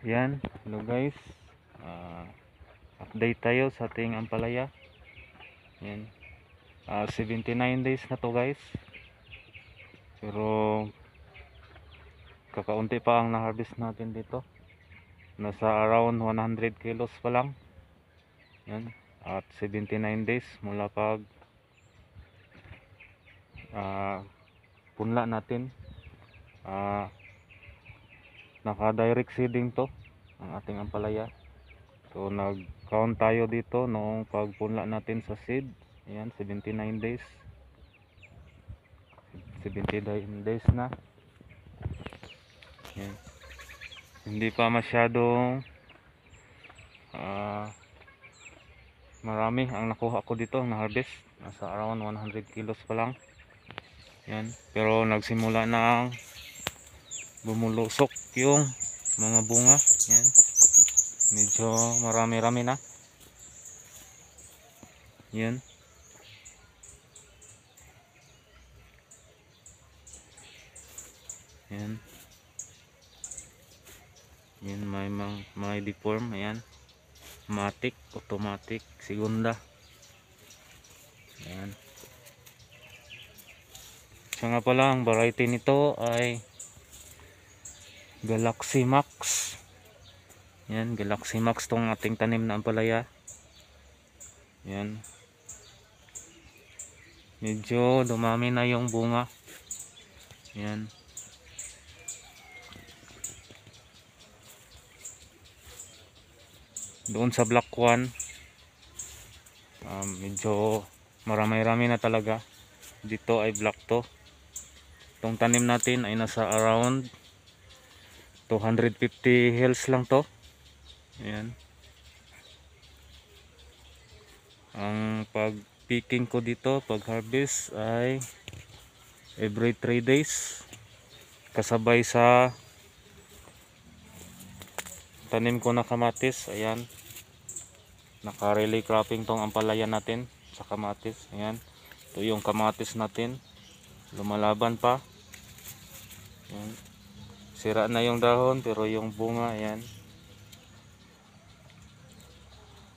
Yan, hello guys. Update tayo sa ating ampalaya. Yan. 79 days na to guys. Pero kakaunti pa ang na-harvest natin dito. Nasa around 100 kilos pa lang. Yan. At 79 days mula pag punla natin. Naka-direct seeding to ang ating ampalaya. So nag-count tayo dito noong pagpunla natin sa seed. Ayan, 79 days. 79 days na. Ayan. Hindi pa masyadong marami ang nakuha ko dito na harvest. Nasa around 100 kilos pa lang. Ayan. Pero nagsimula na ang bumulusok yung mga bunga. Ayan. Medyo marami-rami na. Yan. Yan. Yan, may deform. Ayan. Matic, automatic, segunda. Ayan. Siya nga pala, ang variety nito ay Galaxy Max. Yan, Galaxy Max tong ating tanim na ampalaya. Yan. Medyo dumami na yung bunga. Yan. Doon sa black one, medyo marami-rami na talaga. Dito ay black to. Itong tanim natin ay nasa around 250 hills lang to. Ayan. Ang pag picking ko dito, pag harvest ay every 3 days. Kasabay sa tanim ko na kamatis. Ayan. Naka-relay cropping tong ampalaya natin sa kamatis. Ayan. Ito yung kamatis natin. Lumalaban pa. Ayan. Sira na yung dahon pero yung bunga, ayan,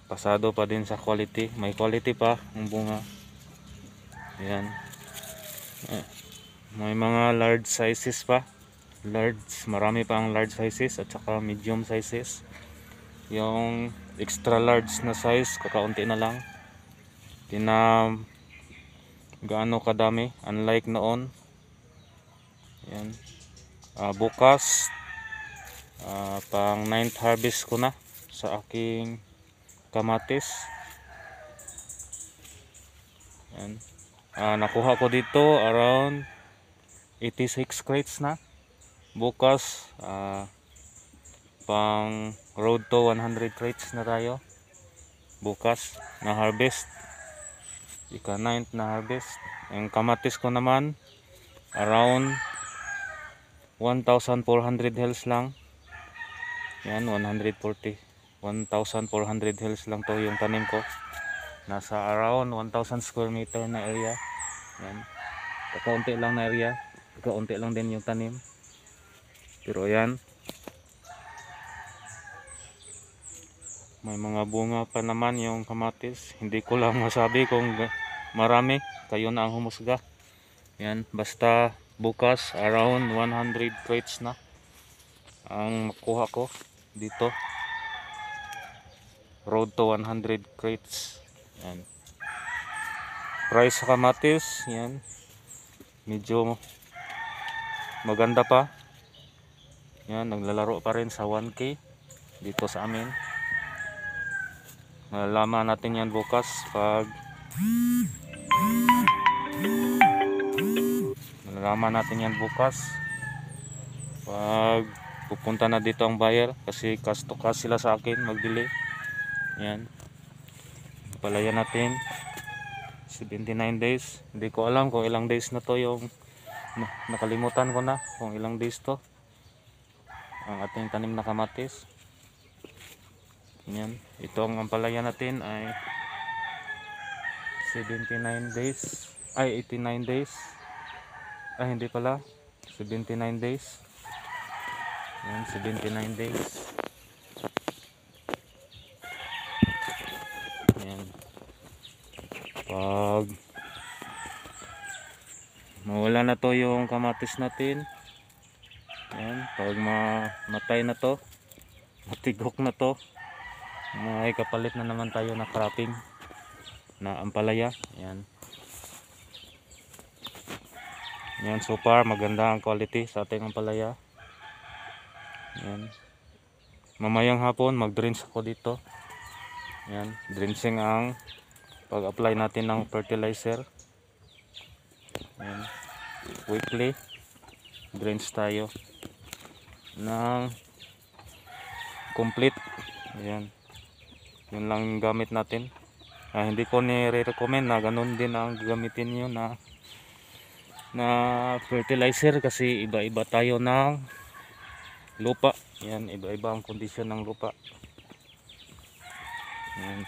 pasado pa din sa quality. May quality pa ang bunga. Ayan. May mga large sizes pa. Marami pa ang large sizes at saka medium sizes. Yung extra large na size, kakaunti na lang. Di na gaano kadami. Unlike noon. Ayan. Bukas pang 9th harvest ko na sa aking kamatis. Ayan. Nakuha ko dito around 86 crates na. Bukas pang road to 100 crates na tayo. Bukas na harvest. Ika 9th na harvest. Yung kamatis ko naman around 1,400 hills lang. Yan, 140. 1,400 hills lang to yung tanim ko. Nasa around 1,000 square meter na area. Yan. Kakaunti lang na area. Kakaunti lang din yung tanim. Pero yan. May mga bunga pa naman yung kamatis. Hindi ko lang masabi kung marami. Kayo na ang humusga. Yan, basta bukas around 100 crates na ang makuha ko dito. Road to 100 crates. Yan. Price sa kamatis, yan, medyo maganda pa. Yan, naglalaro pa rin sa 1K dito sa amin. Nalalaman natin yan bukas pag pupunta na dito ang buyer, kasi cash to cash sila sa akin magbili. Yan, palaya natin 79 days. Hindi ko alam kung ilang days na to yung nakalimutan ko na kung ilang days to ang ating tanim na kamatis. Yan, ito ang ampalaya natin ay 79 days ay 89 days. Ay, hindi pala, 79 days. Yan, 79 days. Gumagana na to yung kamatis natin. Yan, pag mamatay na to, matigok na to, may kapalit na naman tayo na cropping na ampalaya. Yan. Yan, so far maganda ang quality sa ating ampalaya. Yan. Mamayang hapon mag-drench ako dito. Yan, drenching ang pag-apply natin ng fertilizer. Yan. Weekly drench tayo ng complete. Ayan, yun lang gamit natin. Hindi ko ni-recommend na ganun din ang gamitin nyo na fertilizer, kasi iba-iba tayo ng lupa. Yan, iba-iba ang kondisyon ng lupa. Yan.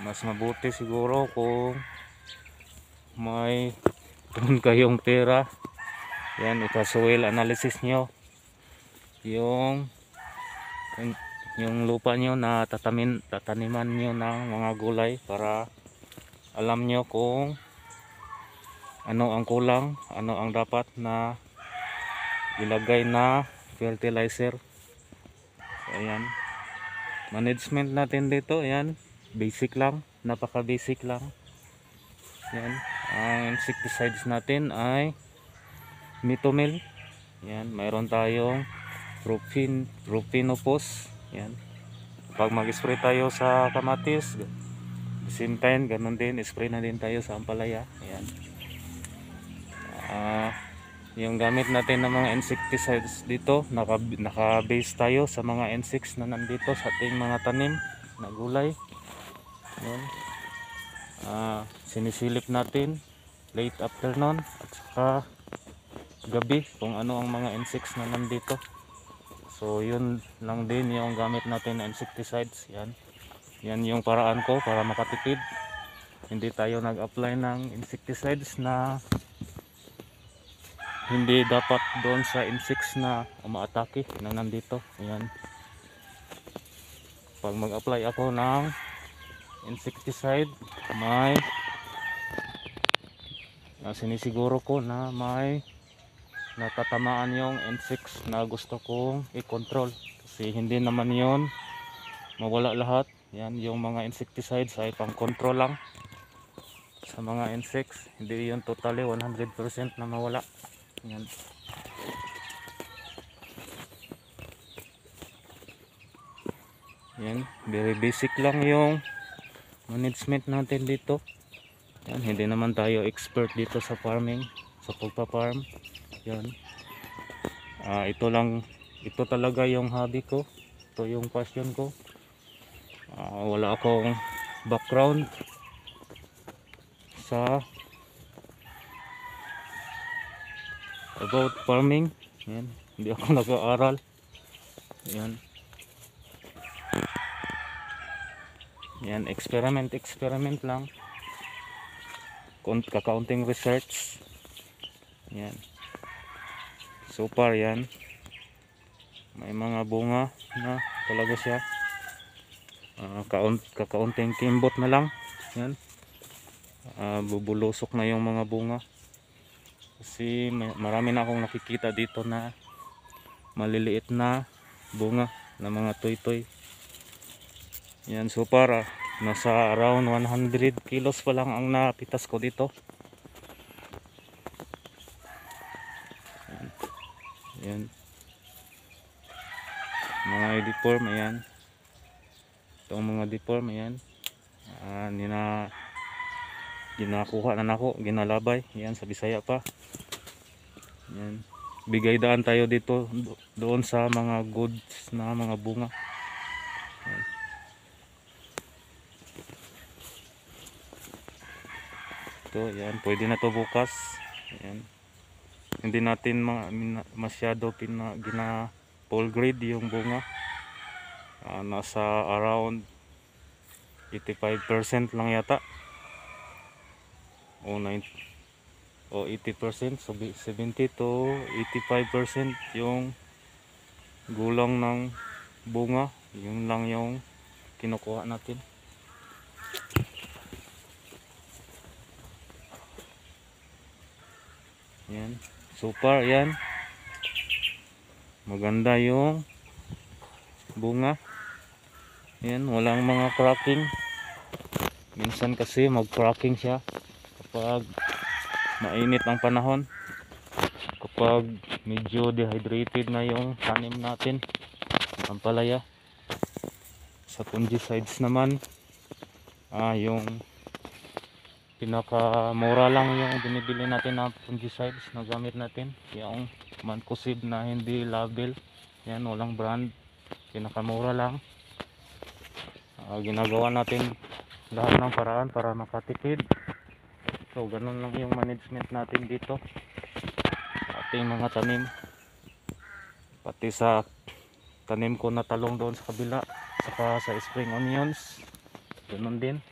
Mas mabuti siguro kung may doon kayong pera, yan, ipa-soil analysis nyo yung lupa nyo na tataniman nyo ng mga gulay, para alam nyo kung ano ang kulang, ano ang dapat na ilagay na fertilizer. So, ayan, management natin dito, ayan, basic lang, napaka basic lang. Yan, ang insecticides natin ay Mitomil. Yan, mayroon tayong Propinopos. Yan, pag mag-spray tayo sa kamatis, same time ganun din, spray na din tayo sa ampalaya. Yan, yung gamit natin ng mga insecticides dito, naka-base tayo sa mga insects na nandito sa ating mga tanim na gulay. Yan, sinisilip natin late afternoon at saka gabi kung ano ang mga insects na nandito. So yun lang din yung gamit natin na insecticides. Yan yung paraan ko para makatipid. Hindi tayo nag-apply ng insecticides na hindi dapat doon sa insects na umaatake na nandito. Yan, pag mag-apply ako ng insecticide, may sinisiguro ko na may natatamaan yung insects na gusto kong i-control, kasi hindi naman yon mawala lahat. Yan, yung mga insecticides ay pang control lang sa mga insects, hindi yun totally 100% na mawala. Yan. Yan, very basic lang yung management natin dito. Yan, hindi naman tayo expert dito sa farming, sa pagpa-farm. Yan, ito talaga yung hobby ko, ito yung passion ko. Wala akong background sa about farming. Yan, hindi ako nag-aaral. Yan, yan, experiment lang, kakaunting research. Yan, so far yan, may mga bunga na talaga siya. Kakaunting kimbot na lang. Yan, bubulusok na yung mga bunga, kasi marami na akong nakikita dito na maliliit na bunga na mga toy. Yan, so far nasa around 100 kilos pa lang ang napitas ko dito. Yan, mga deform. Ayan, itong mga deform. Ayan, ginakuha na nako, ginalabay. Yan, sa Bisaya pa. Yan, bigay daan tayo dito doon sa mga goods na mga bunga. Yan. Ito, yan, pwede na to bukas. Yan, hindi natin masyado gina full grade yung bunga. Nasa around 85% lang yata, o 80%. So 70 to 85% yung gulang ng bunga. Yun lang yung kinukuha natin. Yan. Super. Yan. Maganda yung bunga. Yan. Walang mga cracking. Minsan kasi mag-cracking siya kapag mainit ang panahon. Kapag medyo dehydrated na yung tanim natin. Ang palaya. Sa fungicides naman, yung pinakamura lang yung binibili natin na fungicides na gamit natin, yung Mancozeb na hindi label. Yan, walang brand, pinakamura lang. Ginagawa natin lahat ng paraan para makatipid. So ganun lang yung management natin dito sa ating mga tanim. Pati sa tanim ko na talong doon sa kabila, saka sa spring onions, ganun din.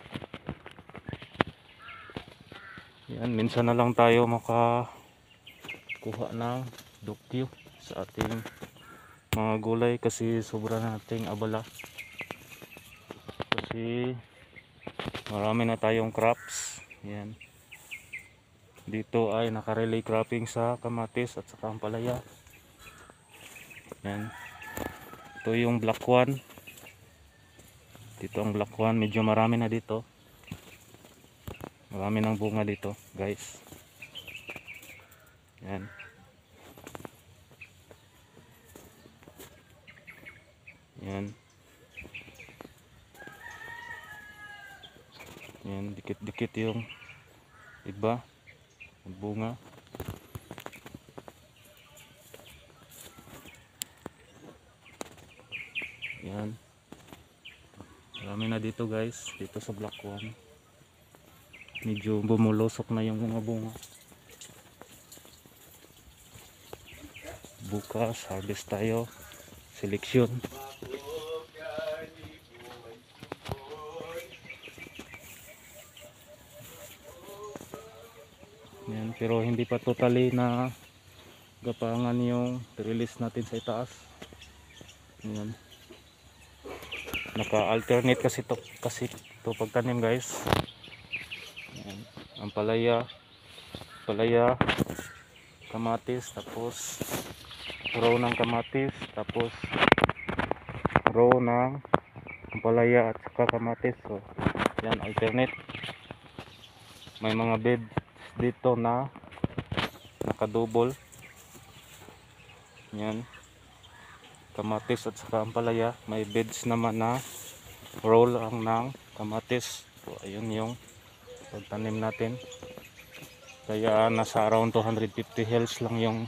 Yan, minsan na lang tayo makakuha ng dokyo sa ating mga gulay kasi sobra nating abala. Kasi marami na tayong crops. Yan. Dito ay naka-relay cropping sa kamatis at saka ampalaya. Yan. Ito yung black one. Dito ang black one, medyo marami na dito. Marami ng bunga dito, guys. Yan. Yan. Yan, dikit-dikit yung iba, bunga. Yan. Marami na dito, guys, dito sa black one. Medyo bumulusok na yung mga bunga. Bukas harvest tayo, seleksyon. Yan, pero hindi pa totally na gapangan yung release natin sa itaas. Yan. Naka-alternate kasi to pagtanim, guys. Yan. Ang palaya, kamatis, tapos row ng kamatis, tapos row ng ampalaya at saka kamatis. So yan, alternate. May mga bed dito na nakadouble. Yan, kamatis at saka ampalaya. May beds naman na row lang ng kamatis. So ayun yung pagtanim natin. Kaya nasa around 250 hells lang yung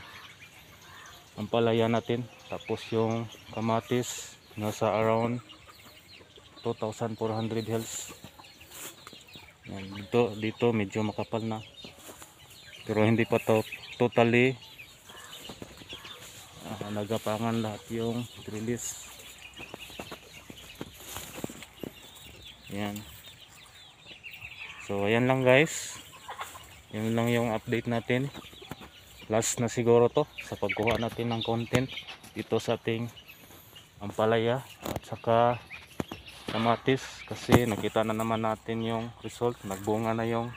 ampalaya natin. Tapos yung kamatis nasa around 2,400 hells. Yan, dito medyo makapal na. Pero hindi pa to totally nagapangan lahat yung release. Yan. So ayan lang, guys. Yan lang yung update natin. Last na siguro to sa pagkuha natin ng content dito sa ating ampalaya at saka kamatis, kasi nakita na naman natin yung result. Nagbunga na yung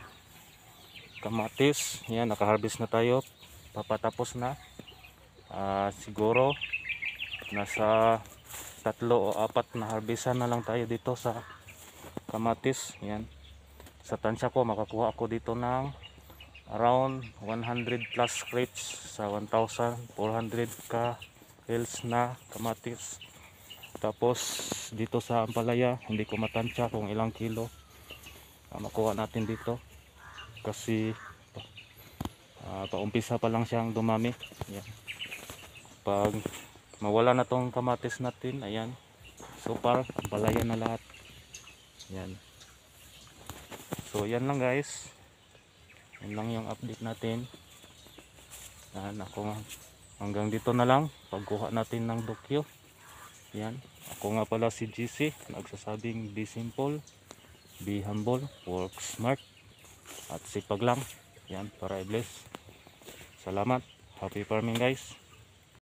kamatis. Yan, nakaharvest na tayo. Papatapos na. Siguro nasa 3 o 4 na harvestan na lang tayo dito sa kamatis. Yan. Sa tansya ko makakuha ako dito ng around 100 plus crates sa 1,400 ka hills na kamatis. Tapos dito sa ampalaya hindi ko matansya kung ilang kilo makuha natin dito kasi paumpisa pa lang siyang dumami. Yan. Pag mawala na tong kamatis natin, ayan, so far ampalaya na lahat. Yan. So yan lang, guys. Yan lang yung update natin. Ako hanggang dito na lang pagkuha natin ng dokyo. Yan. Ako nga pala si GC, nagsasabing be simple, be humble, work smart, at sipag lang. Yan, para i-bless. Salamat. Happy farming, guys.